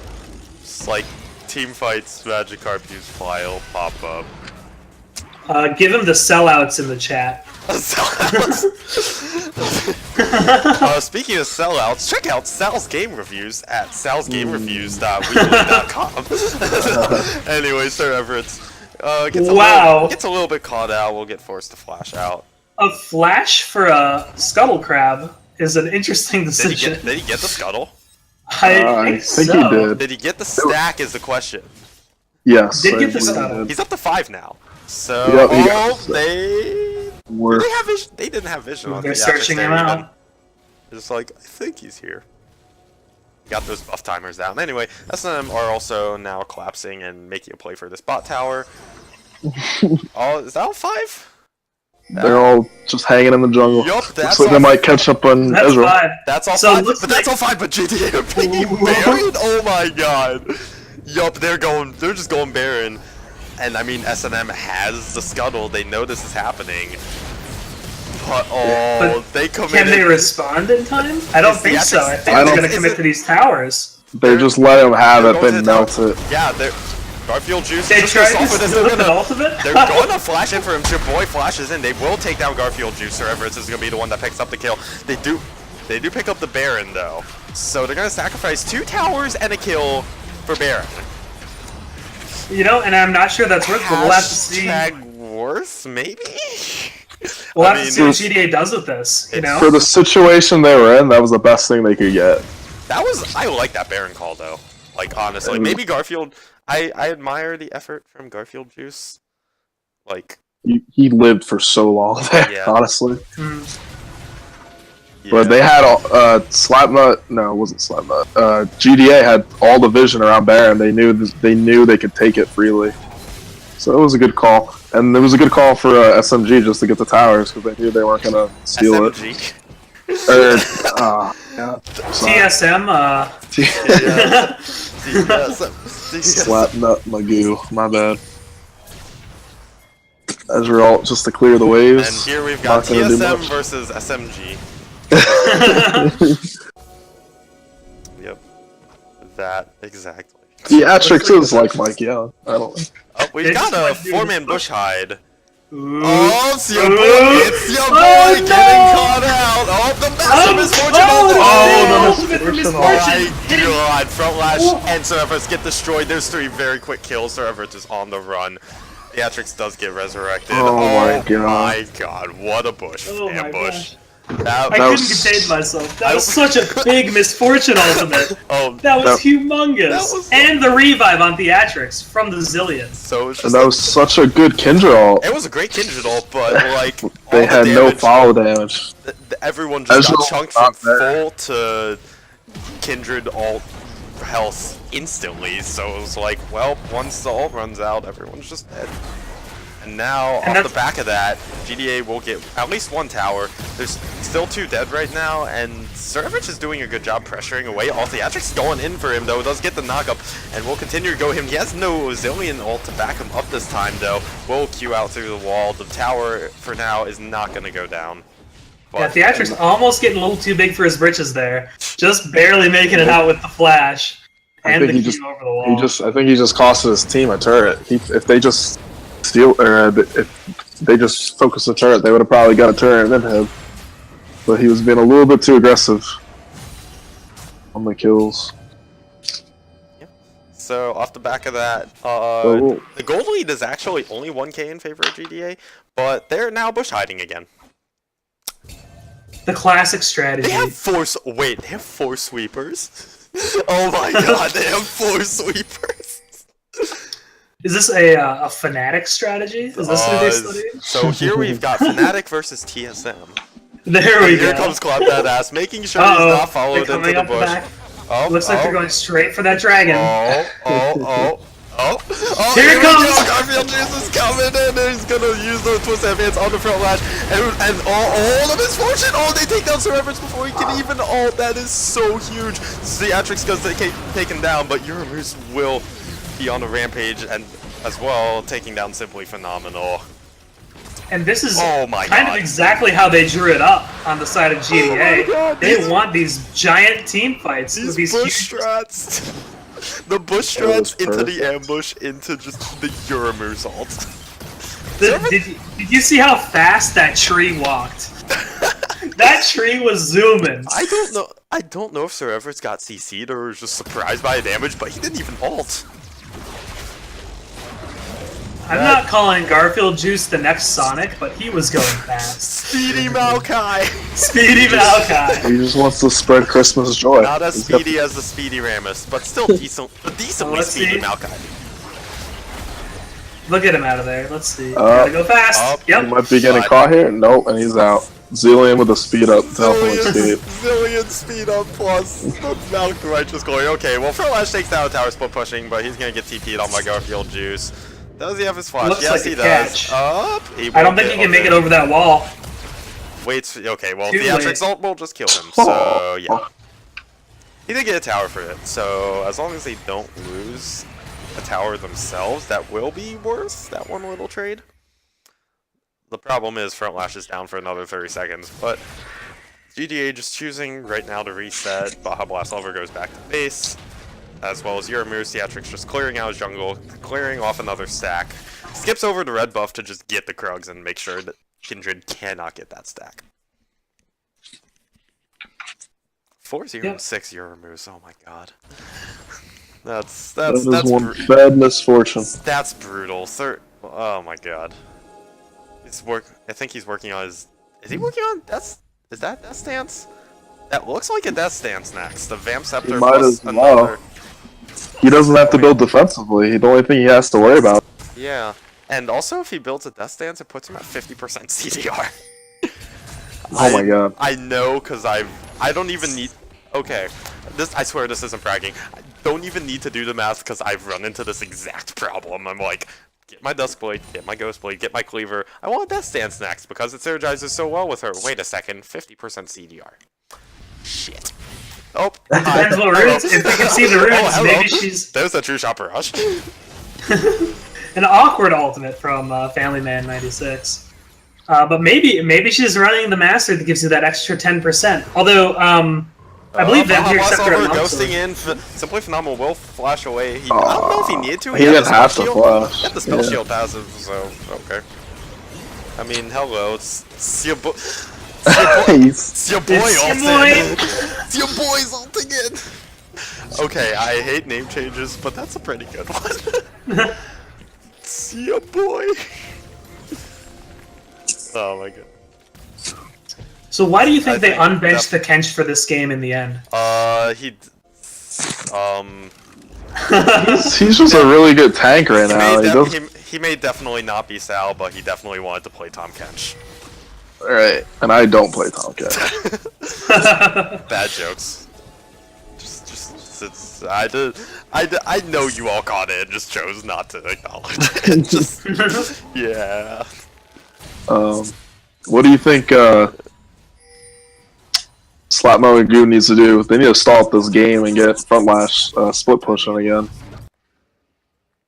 Just like team fights, Magikarp Use Fly will pop up. Give him the sellouts in the chat. Speaking of sellouts, check out Sal's game reviews at salsgamereviews.weebly.com. Anyway, Sir Everett gets a little bit caught out. We'll get forced to flash out. A flash for a Scuttle Crab is an interesting decision. Did he get the Scuttle? I think he did. Did he get the stack is the question. Yes. Did get the Scuttle. He's up to 5 now. So, Were They have vision. They didn't have vision on They're the searching him adversary, out. It's like, I think he's here. Got those buff timers down. Anyway, SNM are also now collapsing and making a play for this bot tower. Oh, is that all 5? they're all just hanging in the jungle. Yup, Looks that's like they all. might catch up on That's Ezreal. 5. That's all So it 5. looks But that's like- all 5. But GDA are being buried. Oh my god. Yup, they're just going Baron. And I mean, SNM has the scuttle. They know this is happening. But they committed. Can they respond in time? I don't think so. I think I they're don't- going to commit to these towers. They just let him have They're it, going then to the melt tower. it. Yeah, they're Garfield Juice. They just tried gonna to solve it. steal with an ultimate? They're going to flash in for him. Your boy flashes in. They will take down Garfield Juice. Sir Everett is going to be the one that picks up the kill. They do pick up the Baron though. So they're going to sacrifice 2 towers and a kill for Baron. You know, and I'm not sure that's worth it. We'll have to see. Hashtag worth, maybe? We'll I have to mean, see what GDA does with this. You know, For the situation they were in, that was the best thing they could get. I like that Baron call though. Like honestly, maybe Garfield. I admire the effort from Garfield Juice. Like, He lived for so long there, Yeah. honestly. yeah. But they had Slapnut. No, it wasn't Slapnut. GDA had all the vision around Baron. They knew they could take it freely. So it was a good call, and it was a good call for SMG just to get the towers because they knew they weren't gonna steal SMG. it. Yeah. TSM. Slapnut Magoo. My bad. Ezreal just to clear the waves. And here we've got Not gonna do TSM much. versus SMG. Yep. That exactly. Theatrics is like Mike Young. I don't. Oh, we've They got just a went through 4-man the- bush hide. Ooh. Oh, it's your boy! Ooh. It's your boy Oh, getting no. caught out! Oh, the massive misfortune! Oh, the the misfortune. misfortune. My god, front lash Ooh. and Sir Everett's get destroyed. There's 3 very quick kills. Sir Everett is on the run. Theatrics does get resurrected. Oh my god. My god, what a bush Oh my ambush. gosh. That I couldn't was- contain myself. That I- was such a big misfortune ultimate. Oh, That was That- humongous. that was- And the revive on Theatrics from the Zillions. so it's And just that was such a good Kindred ult. it was a great Kindred ult, but like all They the had no damage, follow damage. everyone just got Ezreal chunked not from there. full to Kindred ult health instantly. So it was like, well, once the ult runs out, everyone's just dead. And now, And off the that's- back of that, GDA will get at least 1 tower. There's still 2 dead right now, and Servich is doing a good job pressuring away. All Theatrics going in for him, though. Does get the knockup, and will continue to go him. He has no Zillion ult to back him up this time, though. Will Q out through the wall. The tower, for now, is not going to go down. Yeah, But Theatrics almost getting a little too big for his britches there. Just barely making it out with the flash. I And think the he Q just- over the wall. I think he just costed his team a turret. If they just steal, or if they just focused the turret, they would have probably got a turret and then him. But he was being a little bit too aggressive on the kills. so, off the back of that, Oh. the gold lead is actually only 1k in favor of GDA, but they're now bush hiding again. The classic strategy. They have 4 wait, they have 4 sweepers? Oh my god, they have 4 sweepers! Is this a Fnatic strategy? Is this what they studied? So here we've got Fnatic versus TSM. There we Here go. comes Clap That Ass, making sure Uh-oh. he's not They're followed into coming the up the bush. back. Oh, Looks like oh, they're going straight for that dragon. Oh, Here it we comes! go. Garfield Juice is coming in, and he's gonna use the twist advance on the front lash, and all the misfortune! Oh, they take down Sir Everett before he can even ult. That is so huge. Theatrics goes taken down, but Euromoose will be on a rampage and as well, taking down Simply Phenomenal. And this is Oh my kind god. of exactly how they drew it up on the side of GDA. god, They these- want these giant team fights with These these bush huge... strats. The bush That was strats into the perfect. ambush into just the Euromoose ult. Did you see how fast that tree walked? That tree was zooming. I don't know if Sir Everett's got CC'd or was just surprised by the damage, but he didn't even ult. I'm not calling Garfield Juice the next Sonic, but he was going fast. Speedy Maokai! Speedy Maokai. He just wants to spread Christmas joy. Not as He's got- speedy as the Speedy Rammus, but still decently Let's speedy see. Maokai. Look at him out of there. Let's see. Gotta go fast. He Yep. might be getting caught here. Nope, and he's out. Zillion with a speed up to help him escape. Zillion speed up plus the amount of righteous glory. Okay, well, Frontlash takes down a tower split pushing, but he's gonna get TP'd on by Garfield Juice. Does he have his flash? Looks Yes, like he a does. catch. Up. I don't think he can make it over that wall. Waits. Okay, well, Too Theatrics late. ult will just kill him. So yeah, he did get a tower for it. So as long as they don't lose a tower themselves, that will be worth that one little trade. The problem is Frontlash is down for another 30 seconds, but GDA just choosing right now to reset. Baja Blast Lover goes back to base, as well as Yoramu's Theatrics just clearing out his jungle, clearing off another stack. Skips over the red buff to just get the Krugs and make sure that Kindred cannot get that stack. 4-0-6 Yoramu's, oh my god. That's one bad misfortune. That's brutal. Oh my god. I think he's working on his. Is he working on Is that Death Stance? That looks like a Death Stance next. The Vamp Scepter He might plus as well. another. He doesn't have to build defensively. The only thing he has to worry about. Yeah, and also if he builds a Death Stance, it puts him at 50% CDR. Oh my god. I know, cause I don't even need. Okay, I swear this isn't bragging. I don't even need to do the math because I've run into this exact problem. I'm like, get my Duskblade, get my Ghostblade, get my Cleaver. I want Death Stance next because it synergizes so well with her. Wait a second, 50% CDR. Shit. Oh, Depends what runes. If they can see the runes, maybe she's There's a true shot rush. an awkward ultimate from Family Man 96. But maybe she's running the master that gives you that extra 10%. Although I believe Vampire Scepter ghosting in. Simply Phenomenal will flash away. I don't know if he needed to. He didn't have to flash. He had the spell shield passive, so okay. I mean, hello, it's your boy. It's your boy ulting. It's your boy's ulting in. Okay, I hate name changes, but that's a pretty good one. It's your boy. Oh my god. So why do you think they unbenched the Kench for this game in the end? He's just a really good tank right now. He may definitely not be Sal, but he definitely wanted to play Tom Kench. Alright, and I don't play Tom Kench. Bad jokes. I know you all got it and just chose not to acknowledge it. Yeah. What do you think Slapmo and Goo needs to do? They need to stall up this game and get Frontlash split pushing again.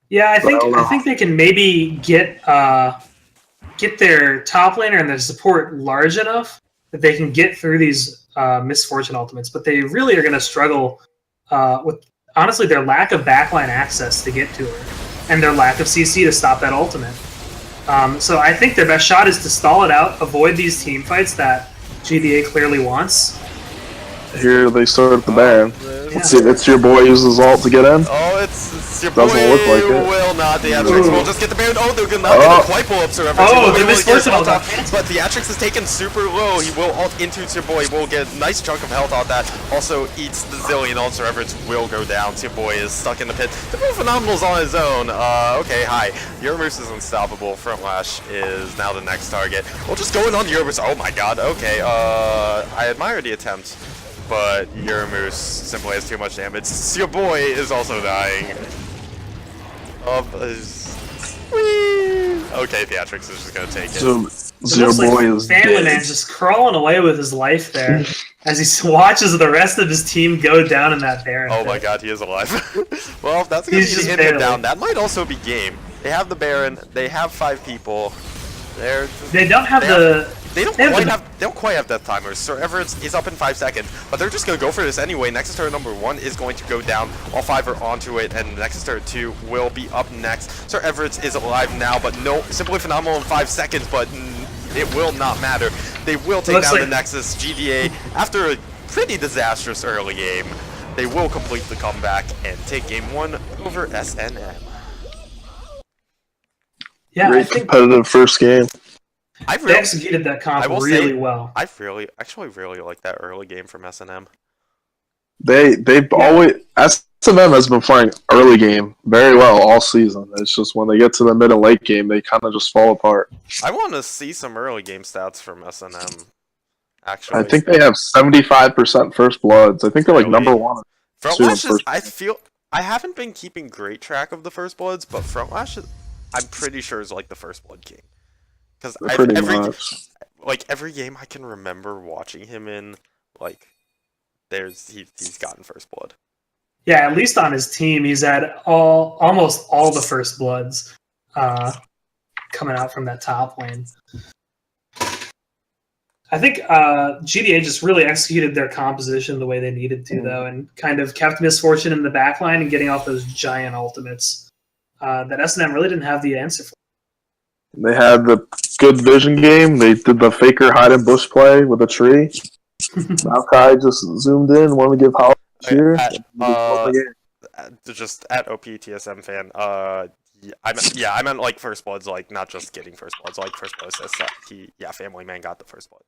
Yeah, I think they can maybe get their top laner and their support large enough that they can get through these misfortune ultimates, but they really are going to struggle with honestly their lack of backline access to get to her and their lack of CC to stop that ultimate. So I think their best shot is to stall it out, avoid these team fights that GDA clearly wants. Here they start at the Baron. Let's see if it's your boy uses ult to get in. Oh, it's your boy. Doesn't look like it. Will not. Theatrics will just get the Baron. Oh, they're not going to quite pull up Sir. Oh, the misfortune ult. But Theatrics is taken super low. He will ult into Sir Boy. Will get a nice chunk of health on that. Also eats the Zillion ult. Sir Everett will go down. Sir Boy is stuck in the pit. The Phenomenal's on his own. Okay, hi. Yoramus is unstoppable. Frontlash is now the next target. We'll just go in on Yoramus. Oh my god. Okay. I admire the attempt. But Yoramus simply has too much damage. Your boy is also dying. Okay, Theatrics is just gonna take it. So your boy is Family dead. Man's just crawling away with his life there as he watches the rest of his team go down in that Baron. Oh my god, he is alive. Well, if that's gonna be him down, that might also be game. They have the Baron, they have 5 people. They don't quite have death timers. Sir Everett is up in 5 seconds, but they're just gonna go for this anyway. Nexus turret number 1 is going to go down. All 5 are onto it, and Nexus turret 2 will be up next. Sir Everett is alive now, but no, Simply Phenomenal in 5 seconds, but it will not matter. They will take down the Nexus. GDA, after a pretty disastrous early game, they will complete the comeback and take game 1 over SNM. Yeah, great competitive first game. They executed that comp really well. I actually really like that early game from SNM. They've always SNM has been playing early game very well all season. It's just when they get to the mid and late game, they kind of just fall apart. I want to see some early game stats from SNM. Actually, I think they have 75% first bloods. I think they're like number one. Frontlash is. I haven't been keeping great track of the first bloods, but Frontlash is. I'm pretty sure is like the first blood king. Because every game I can remember watching him in, like, he's gotten first blood. Yeah, at least on his team, he's had almost all the first bloods coming out from that top lane. I think GDA just really executed their composition the way they needed to, though, and kind of kept Misfortune in the backline and getting off those giant ultimates that SNM really didn't have the answer for. They had the good vision game. They did the faker hide and bush play with a tree. Maokai just zoomed in, wanted to give Hollow a cheer. Just at OPTSM fan, I meant like first bloods, like not just getting first bloods, like first blood assists. Family Man got the first blood.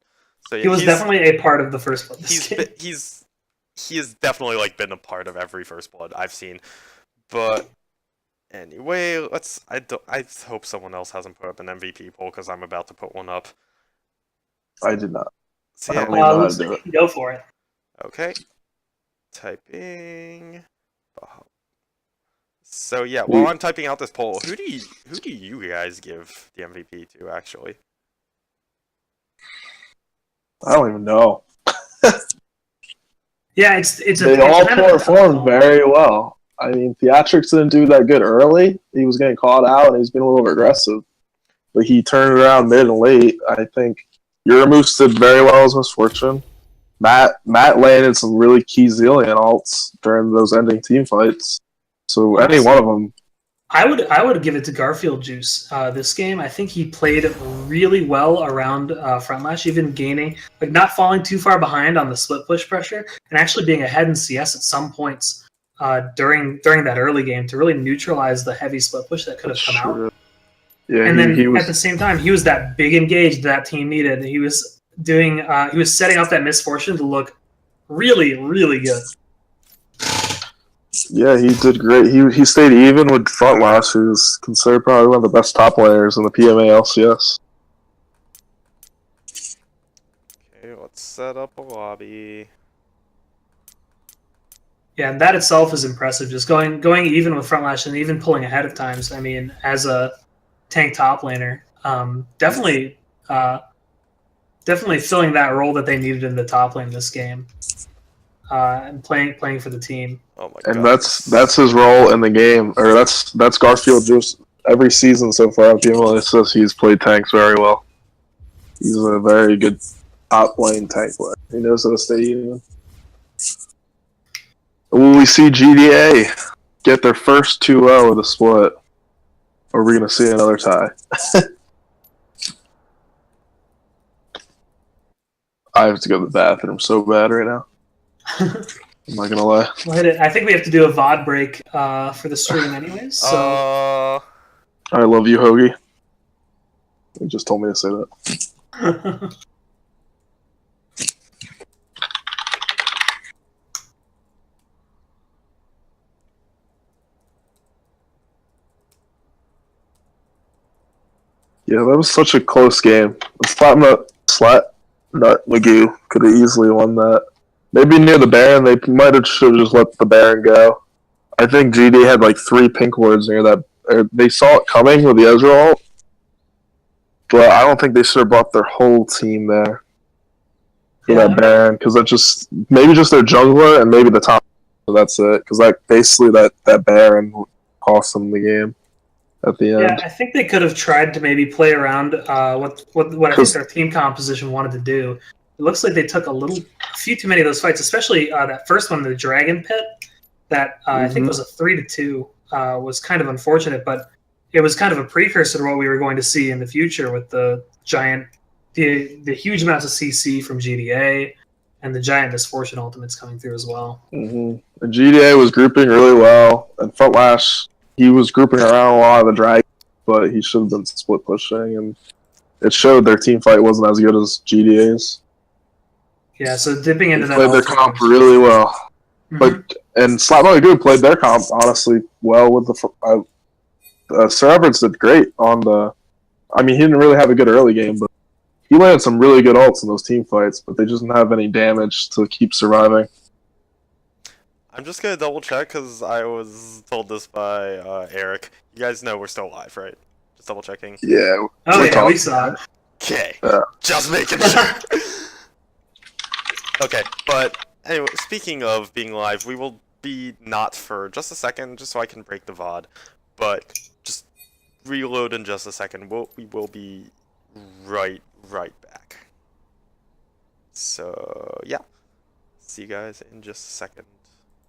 So yeah, he was definitely a part of the first blood. He has definitely like been a part of every first blood I've seen. But anyway, I hope someone else hasn't put up an MVP poll because I'm about to put one up. I did not. So, I don't know how to do it. Go for it. Okay. Typing. So yeah, while I'm typing out this poll, who do you guys give the MVP to actually? I don't even know. Yeah, they all performed very well. I mean, Theatrics didn't do that good early. He was getting called out and he's been a little aggressive. But he turned around mid and late. I think Uramoose did very well as Misfortune. Matt landed some really key Zillion ults during those ending team fights. So any one of them. I would give it to Garfield Juice this game. I think he played really well around Frontlash, even gaining, like not falling too far behind on the split push pressure, and actually being ahead in CS at some points during that early game to really neutralize the heavy split push that could have come out. Yeah, and then at the same time, he was that big engage that team needed. He was doing, he was setting up that Misfortune to look really, really good. Yeah, he did great. He stayed even with Frontlash, who's considered probably one of the best top players in the PMA LCS. Okay, let's set up a lobby. Yeah, and that itself is impressive. Just going even with Frontlash and even pulling ahead of times. I mean, as a tank top laner, definitely filling that role that they needed in the top lane this game. And playing for the team. Oh my god. And that's his role in the game, or that's Garfield Juice every season so far on PMA LCS. He's played tanks very well. He's a very good top lane tank player. He knows how to stay even. Will we see GDA get their first 2-0 with a split? Or are we going to see another tie? I have to go to the bathroom so bad right now. I'm not gonna lie. I think we have to do a VOD break for the stream anyways. So. I love you, Hoagie. He just told me to say that. Yeah, that was such a close game. Slapnut Magoo could have easily won that. Maybe near the Baron, they might have should just let the Baron go. I think GD had like 3 pink wards near that. They saw it coming with the Ezreal ult, but I don't think they should have brought their whole team there for that Baron, because that just maybe just their jungler and maybe the top. So that's it, because like basically that Baron cost them the game at the end. Yeah, I think they could have tried to maybe play around what I think their team composition wanted to do. It looks like they took a few too many of those fights, especially that first one, the Dragon Pit, that I think was a 3-2, was kind of unfortunate, but it was kind of a precursor to what we were going to see in the future with the huge amounts of CC from GDA and the giant Misfortune ultimates coming through as well. And GDA was grouping really well, and Frontlash, he was grouping around a lot of the dragons, but he should have been split pushing, and it showed their team fight wasn't as good as GDA's. Yeah, so dipping into that. Played their comp really well. But and Slap Money Good played their comp honestly well with the Sir Everett's did great on the. I mean, he didn't really have a good early game, but he landed some really good ults in those team fights. But they just didn't have any damage to keep surviving. I'm just gonna double check because I was told this by Eric. You guys know we're still live, right? Just double checking. Yeah. Oh yeah, we saw it. Okay, just making sure. Okay, but anyway, speaking of being live, we will be not for just a second, just so I can break the VOD. But just reload in just a second. We will be right back. So yeah, see you guys in just a second.